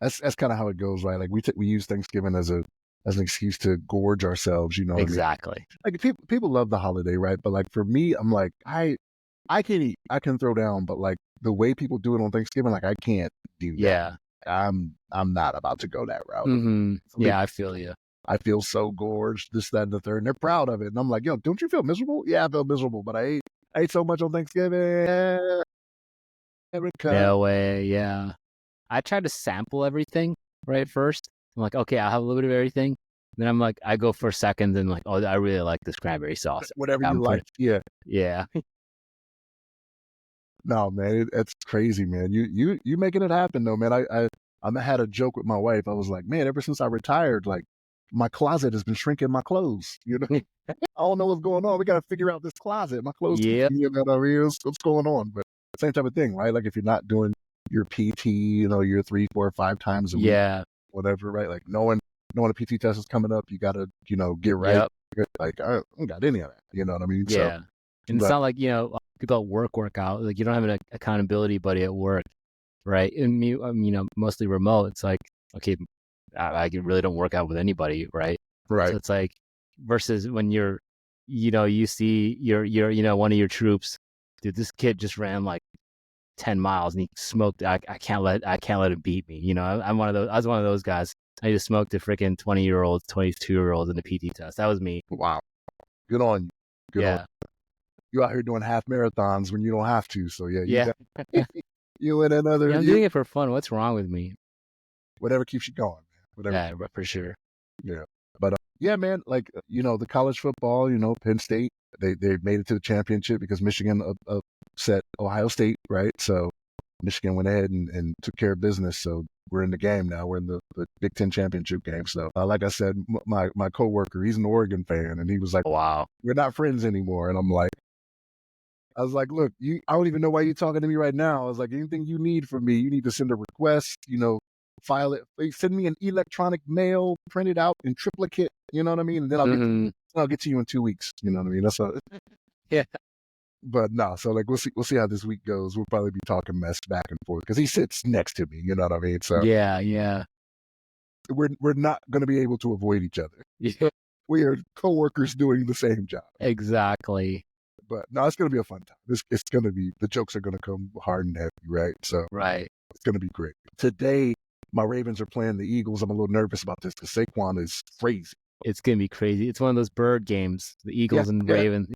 That's kind of how it goes, right? Like we use Thanksgiving as an excuse to gorge ourselves, you know what Exactly. I mean? Like people love the holiday, right? But like for me, I'm like I can eat, I can throw down, but like the way people do it on Thanksgiving, like I can't do that. Yeah. I'm not about to go that route. Mm-hmm. Yeah, I feel you. I feel so gorged, this, that, and the third. And they're proud of it. And I'm like, yo, don't you feel miserable? Yeah, I feel miserable, but I ate so much on Thanksgiving. No way. Yeah. I tried to sample everything right first. I'm like, okay, I'll have a little bit of everything. Then I'm like, I go for seconds and like, oh, I really like this cranberry sauce. Whatever you like. Yeah. Yeah. No, man, it's crazy, man. You making it happen though, man. I had a joke with my wife. I was like, man, ever since I retired, like my closet has been shrinking my clothes. I don't know what's going on. We got to figure out this closet. My clothes, yeah, what's going on? But same type of thing, right? Like if you're not doing your PT, your 3, 4, 5 times a week, whatever, right? Like knowing a PT test is coming up, you got to, get right. Yep. Like I don't got any of that. You know what I mean? Yeah. And it's not like, people at work out. Like you don't have an accountability buddy at work, right? And me, mostly remote. It's like, okay, I really don't work out with anybody, right? Right. So it's like versus when you're, you see your one of your troops, dude, this kid just ran like 10 miles and he smoked. I can't let him beat me. I was one of those guys. I just smoked a freaking 20-year-olds, 22-year-olds in the PT test. That was me. Wow. Good on you. Good on you. You out here doing half marathons when you don't have to. So yeah. You and another. Yeah, I'm doing it for fun. What's wrong with me? Whatever keeps you going, man. Yeah, for sure. Yeah. But yeah, man, like, the college football, Penn State, they made it to the championship because Michigan upset Ohio State, right? So Michigan went ahead and took care of business. So we're in the game now. We're in the Big Ten championship game. So like I said, my coworker, he's an Oregon fan, and he was like, wow, we're not friends anymore. And I was like, look, I don't even know why you're talking to me right now. I was like, anything you need from me, you need to send a request, file it. Send me an electronic mail, print it out in triplicate, you know what I mean? And then I'll get to you in 2 weeks. You know what I mean? That's yeah. But no, so like we'll see how this week goes. We'll probably be talking mess back and forth because he sits next to me. You know what I mean? So yeah. We're not going to be able to avoid each other. Yeah. We are coworkers doing the same job. Exactly. But no, it's going to be a fun time. It's going to be, the jokes are going to come hard and heavy, right? So it's going to be great. Today, my Ravens are playing the Eagles. I'm a little nervous about this because Saquon is crazy. It's going to be crazy. It's one of those bird games, the Eagles and Ravens.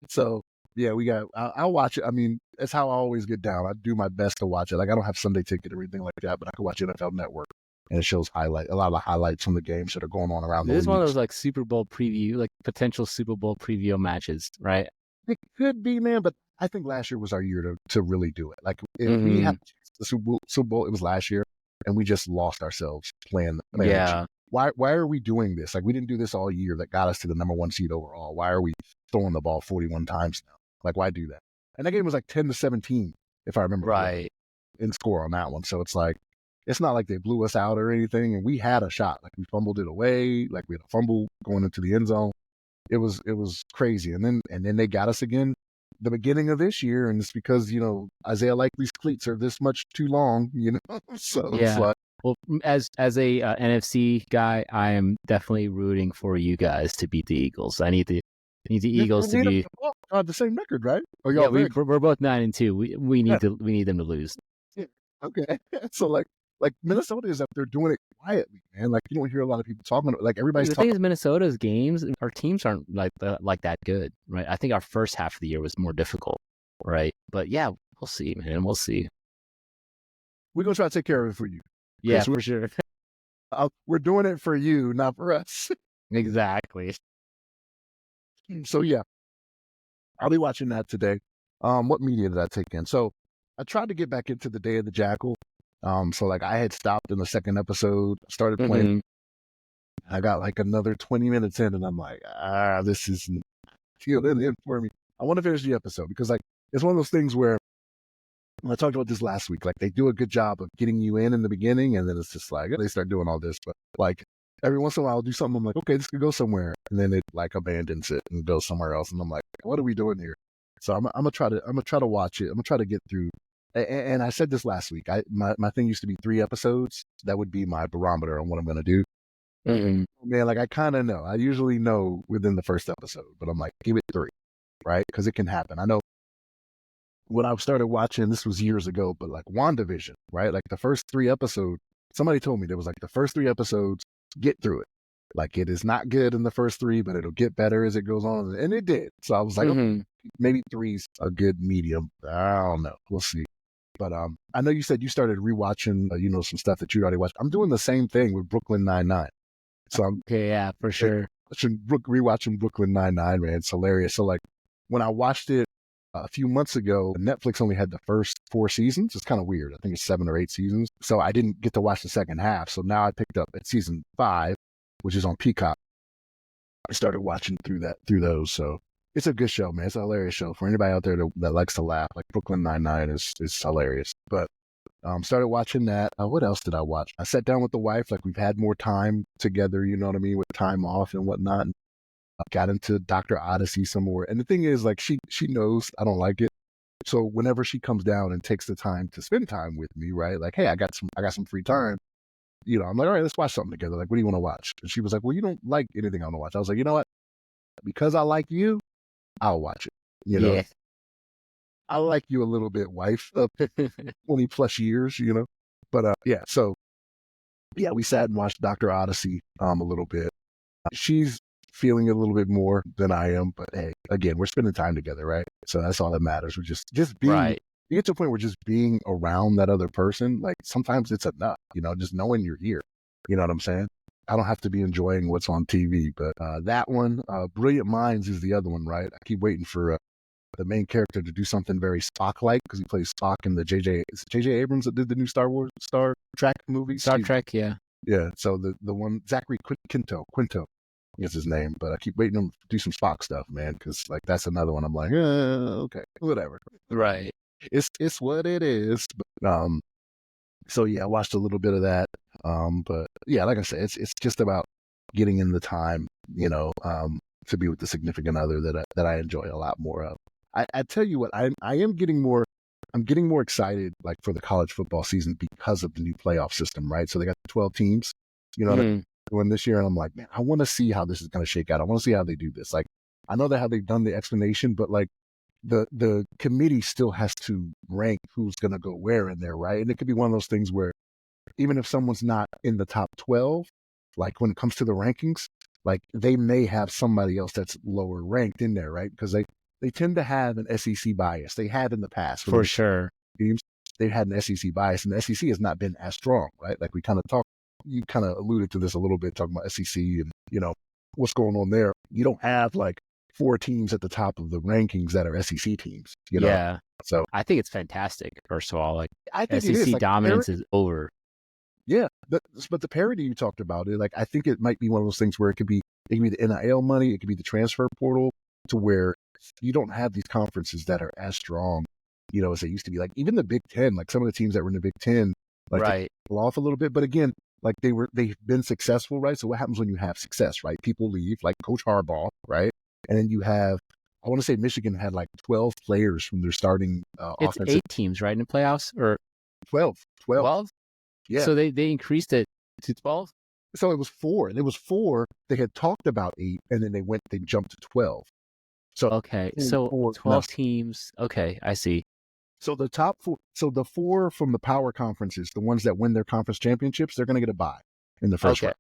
So, yeah, I'll watch it. I mean, that's how I always get down. I do my best to watch it. Like, I don't have Sunday Ticket or anything like that, but I can watch NFL Network. And it shows a lot of the highlights from the games that are going on around the league. This is one of those like Super Bowl preview, like potential Super Bowl preview matches, right? It could be, man, but I think last year was our year to really do it. Like, if we had the Super Bowl, it was last year, and we just lost ourselves playing the match. Yeah. Why are we doing this? Like, we didn't do this all year that got us to the number 1 seed overall. Why are we throwing the ball 41 times now? Like, why do that? And that game was like 10-17, if I remember right, in score on that one. So it's like, it's not like they blew us out or anything, and we had a shot. Like, we fumbled it away. Like, we had a fumble going into the end zone. It was crazy. And then they got us again the beginning of this year, and it's because, Isaiah Likely's cleats are this much too long, So it's like, well, as a NFC guy, I am definitely rooting for you guys to beat the Eagles. I need the Eagles to be the same record, right? Oh, yeah, we're both 9-2. We need them to lose. Yeah. Okay. So like Minnesota is up there doing it quietly, man. Like, you don't hear a lot of people talking. Like, everybody's talking. The thing is, Minnesota's games, our teams aren't like that good, right? I think our first half of the year was more difficult, right? But yeah, we'll see, man. We'll see. We're gonna try to take care of it for you. Yeah, for sure. We're doing it for you, not for us. Exactly. So yeah, I'll be watching that today. What media did I take in? So I tried to get back into the Day of the Jackal. So like I had stopped in the second episode, started playing. I got like another 20 minutes in, and I'm like, this isn't feeling in for me. I want to finish the episode because like it's one of those things where I talked about this last week. Like they do a good job of getting you in the beginning, and then it's just like they start doing all this. But like every once in a while, I'll do something. I'm like, okay, this could go somewhere, and then it like abandons it and goes somewhere else, and I'm like, what are we doing here? So I'm gonna try to watch it. I'm gonna try to get through. And I said this last week. My thing used to be 3 episodes. That would be my barometer on what I'm gonna do. Man, like I kind of know. I usually know within the first episode, but I'm like, give it 3, right? Because it can happen. I know when I started watching, this was years ago, but like WandaVision, right? Like the first 3 episodes, somebody told me there was like the first 3 episodes, get through it. Like it is not good in the first 3, but it'll get better as it goes on. And it did. So I was like, okay, maybe 3's a good medium. I don't know. We'll see. But I know you said you started rewatching, some stuff that you already watched. I'm doing the same thing with Brooklyn Nine-Nine. So I'm for sure. Rewatching Brooklyn Nine-Nine, man. It's hilarious. So like when I watched it a few months ago, Netflix only had the first 4 seasons. It's kind of weird. I think it's 7 or 8 seasons. So I didn't get to watch the second half. So now I picked up at season 5, which is on Peacock. I started watching through those. So it's a good show, man. It's a hilarious show for anybody out there that likes to laugh. Like Brooklyn Nine-Nine is hilarious. But started watching that. What else did I watch? I sat down with the wife. Like we've had more time together, you know what I mean, with time off and whatnot. And got into Dr. Odyssey some more. And the thing is, like she knows I don't like it. So whenever she comes down and takes the time to spend time with me, right? Like, hey, I got some free time. I'm like, all right, let's watch something together. Like, what do you want to watch? And she was like, well, you don't like anything I want to watch. I was like, you know what? Because I like you, I'll watch it. Yeah. I like you a little bit, wife, 20 plus years, But yeah, so yeah, we sat and watched Dr. Odyssey a little bit. She's feeling it a little bit more than I am, but hey, again, we're spending time together, right? So that's all that matters. We're just being right. You get to a point where just being around that other person, like sometimes it's enough, just knowing you're here. You know what I'm saying? I don't have to be enjoying what's on TV, but that one, Brilliant Minds is the other one, right? I keep waiting for the main character to do something very Spock-like because he plays Spock in the J.J. Abrams that did the new Star Trek movie. Star Trek, yeah. Yeah, so the one, Zachary Quinto is his name, but I keep waiting him to do some Spock stuff, man, because like that's another one I'm like, okay, whatever. Right. It's what it is. But, so yeah, I watched a little bit of that. But yeah, like I said, it's just about getting in the time, to be with the significant other that I enjoy a lot more of. I tell you what, I'm getting more excited like for the college football season because of the new playoff system, right? So they got 12 teams, what I mean, doing this year, and I'm like, man, I want to see how this is going to shake out. I want to see how they do this. Like, I know that how they've done the explanation, but like the committee still has to rank who's going to go where in there, right? And it could be one of those things where even if someone's not in the top 12, like when it comes to the rankings, like they may have somebody else that's lower ranked in there, right? Because they tend to have an SEC bias. They have in the past. For sure. Teams, they've had an SEC bias, and the SEC has not been as strong, right? Like you kind of alluded to this a little bit, talking about SEC and, what's going on there. You don't have like 4 teams at the top of the rankings that are SEC teams, Yeah. So I think it's fantastic, first of all. Like, I think SEC like, dominance is over. Yeah, but the parity you talked about, like I think it might be one of those things where it could be the NIL money, it could be the transfer portal, to where you don't have these conferences that are as strong, as they used to be. Like even the Big Ten, like some of the teams that were in the Big Ten, like right, they fell off a little bit. But again, like they've been successful, right? So what happens when you have success, right? People leave, like Coach Harbaugh, right? And then you have, I want to say Michigan had like 12 players from their starting it's offensive. 8 teams, right, in the playoffs, or 12. Yeah. So they increased it to 12. So it was 4. And it was 4. They had talked about 8, and then they jumped to 12. So okay, so 12 teams. Okay, I see. So the top 4, so the 4 from the power conferences, the ones that win their conference championships, they're going to get a bye in the first round.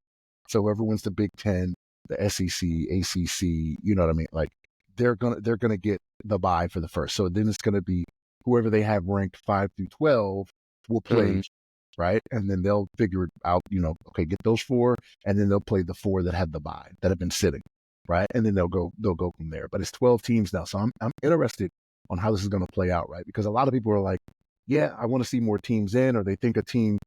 So whoever wins the Big Ten, the SEC, ACC, you know what I mean? Like they're gonna get the bye for the first. So then it's going to be whoever they have ranked 5 through 12 will play. Right. And then they'll figure it out, okay, get those 4, and then they'll play the 4 that have the bye, that have been sitting. Right. And then they'll go from there. But it's 12 teams now. So I'm interested on how this is going to play out. Right. Because a lot of people are like, yeah, I want to see more teams in, or they think a team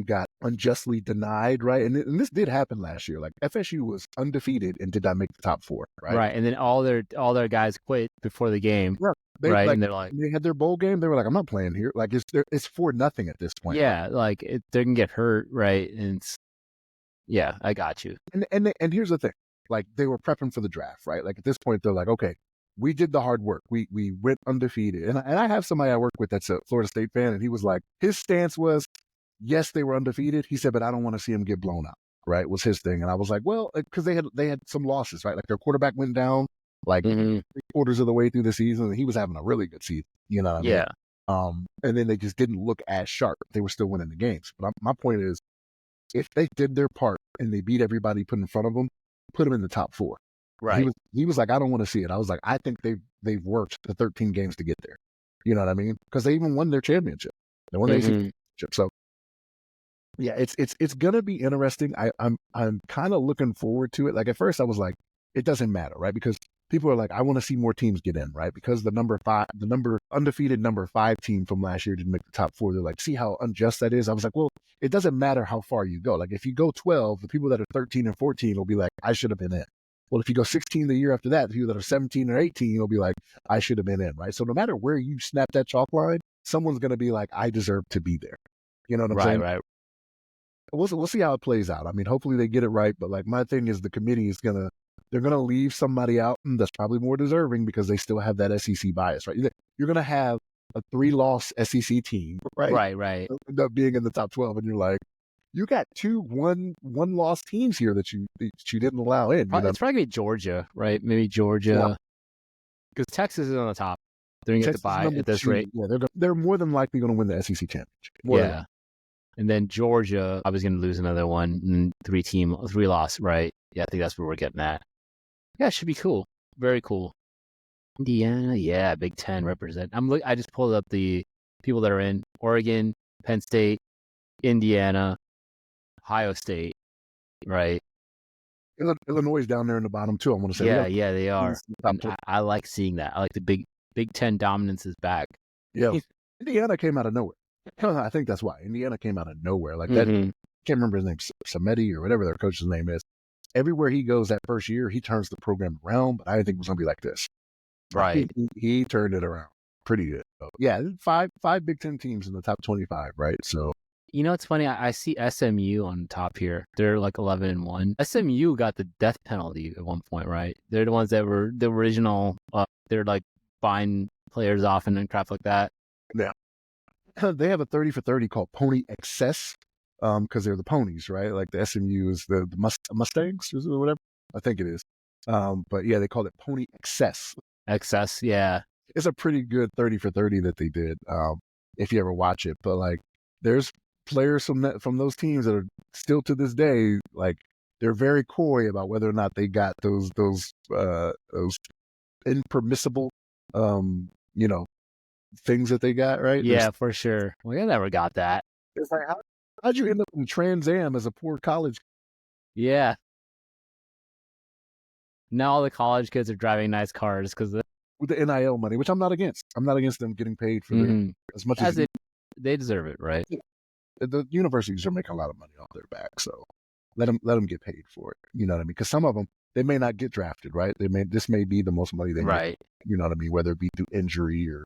got unjustly denied, right? And this did happen last year. Like FSU was undefeated and did not make the top 4, right? Right, and then all their guys quit before the game, Yeah, right? And they're like, they had their bowl game. They were like, I'm not playing here. Like it's 4-0 at this point. yeah, like they can get hurt, right? And yeah, I got you. And here's the thing, like they were prepping for the draft, right? Like at this point, they're like, okay, we did the hard work. We went undefeated. And I have somebody I work with that's a Florida State fan, and he was like, his stance was, yes, they were undefeated. He said, but I don't want to see them get blown out, right? Was his thing. And I was like, well, because they had some losses, right? Like their quarterback went down like 3/4 of the way through the season, and he was having a really good season. You know what I mean? Yeah. And then they just didn't look as sharp. They were still winning the games. But my point is, if they did their part and they beat everybody put in front of them, put them in the top 4. Right. He was like, I don't want to see it. I was like, I think they've worked the 13 games to get there. You know what I mean? Because they even won their championship. They won the ACC championship. So yeah, it's gonna be interesting. I'm kind of looking forward to it. Like at first I was like, it doesn't matter, right? Because people are like, I want to see more teams get in, right? Because the undefeated number 5 team from last year didn't make the top 4. They're like, see how unjust that is? I was like, well, it doesn't matter how far you go. Like if you go 12, the people that are 13 and 14 will be like, I should have been in. Well, if you go 16 the year after that, the people that are 17 or 18 will be like, I should have been in, right? So no matter where you snap that chalk line, someone's going to be like, I deserve to be there. You know what I'm saying? Right. We'll see how it plays out. I mean, hopefully they get it right, but like my thing is the committee is they're gonna leave somebody out that's probably more deserving because they still have that SEC bias, right? You're gonna have a 3-loss SEC team, right? Right. End up being in the top 12, and you're like, you got 2 one-loss teams here that you didn't allow in. It's probably Georgia, right? Maybe Georgia, because Texas is on the top. They're gonna get to buy at this rate. Yeah, they're more than likely going to win the SEC championship. And then Georgia, I was going to lose another one, and 3-loss, right? Yeah, I think that's where we're getting at. Yeah, it should be cool. Very cool. Indiana, yeah, Big Ten represent. I just pulled up the people that are in Oregon, Penn State, Indiana, Ohio State, right? Illinois is down there in the bottom too. I want to say, yeah, they are. I like seeing that. I like the Big Ten dominance is back. Yeah, Indiana came out of nowhere. I think that's why Indiana came out of nowhere. Like that, can't remember his name, Samedi or whatever their coach's name is. Everywhere he goes that first year, he turns the program around. But I didn't think it was going to be like this. Right. He turned it around pretty good. So, yeah, five Big Ten teams in the top 25, right? So you know, it's funny. I see SMU on top here. They're like 11-1. SMU got the death penalty at one point, right? They're the ones that were the original. They're like buying players off and crap like that. Yeah. They have a 30 for 30 called Pony Excess, because they're the ponies, right? Like the SMU is the Mustangs or whatever. I think it is. But yeah, they call it Pony Excess. Excess, yeah. It's a pretty good 30 for 30 that they did. If you ever watch it, but like there's players from those teams that are still to this day, like they're very coy about whether or not they got those impermissible, things that they got, right? Yeah, for sure. Well, I never got that. It's like, how'd you end up in Trans Am as a poor college? Yeah. Now all the college kids are driving nice cars because with the NIL money, which I'm not against. I'm not against them getting paid for as much as they deserve it, right? The universities are making a lot of money off their back, so let them get paid for it. You know what I mean? Because some of them, they may not get drafted, right? This may be the most money they make. You know what I mean? Whether it be through injury or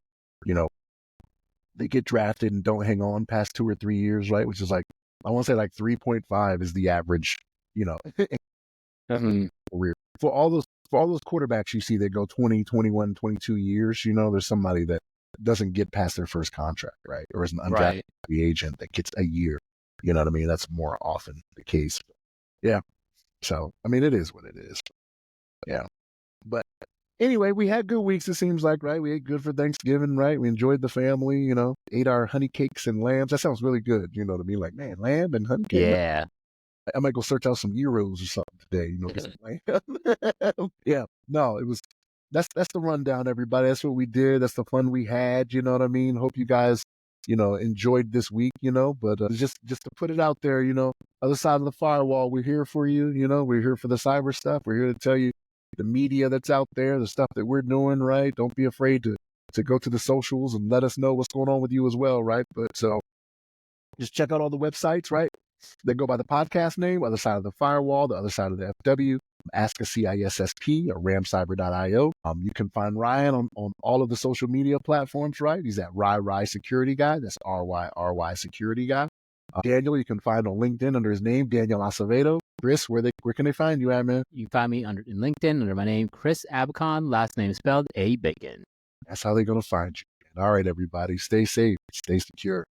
they get drafted and don't hang on past 2 or 3 years, right? Which is like, I want to say like 3.5 is the average, career. For all those quarterbacks you see that go 20, 21, 22 years, there's somebody that doesn't get past their first contract, right? Or is an undrafted free agent that gets a year. You know what I mean? That's more often the case. Yeah. So, I mean, it is what it is. Yeah. But anyway, we had good weeks, it seems like, right? We ate good for Thanksgiving, right? We enjoyed the family, ate our honey cakes and lambs. That sounds really good, to me. Like, man, lamb and honey cake. Yeah. I might go search out some euros or something today, Yeah. No, that's the rundown, everybody. That's what we did. That's the fun we had, you know what I mean? Hope you guys, enjoyed this week, but just to put it out there, other side of the firewall, we're here for you, we're here for the cyber stuff. We're here to tell you the media that's out there, the stuff that we're doing, right? Don't be afraid to to go to the socials and let us know what's going on with you as well, right? But so just check out all the websites, right? They go by the podcast name, Other Side of the Firewall, The Other Side of the FW, Ask a CISSP, or ramcyber.io. You can find Ryan on all of the social media platforms, right? He's at Ry Security Guy. That's RYRY Security Guy. Daniel, you can find on LinkedIn under his name, Daniel Acevedo. Chris, where can they find you at, man? You can find me in LinkedIn under my name, Chris Abacon, last name spelled A. Bacon. That's how they're going to find you. All right, everybody, stay safe, stay secure.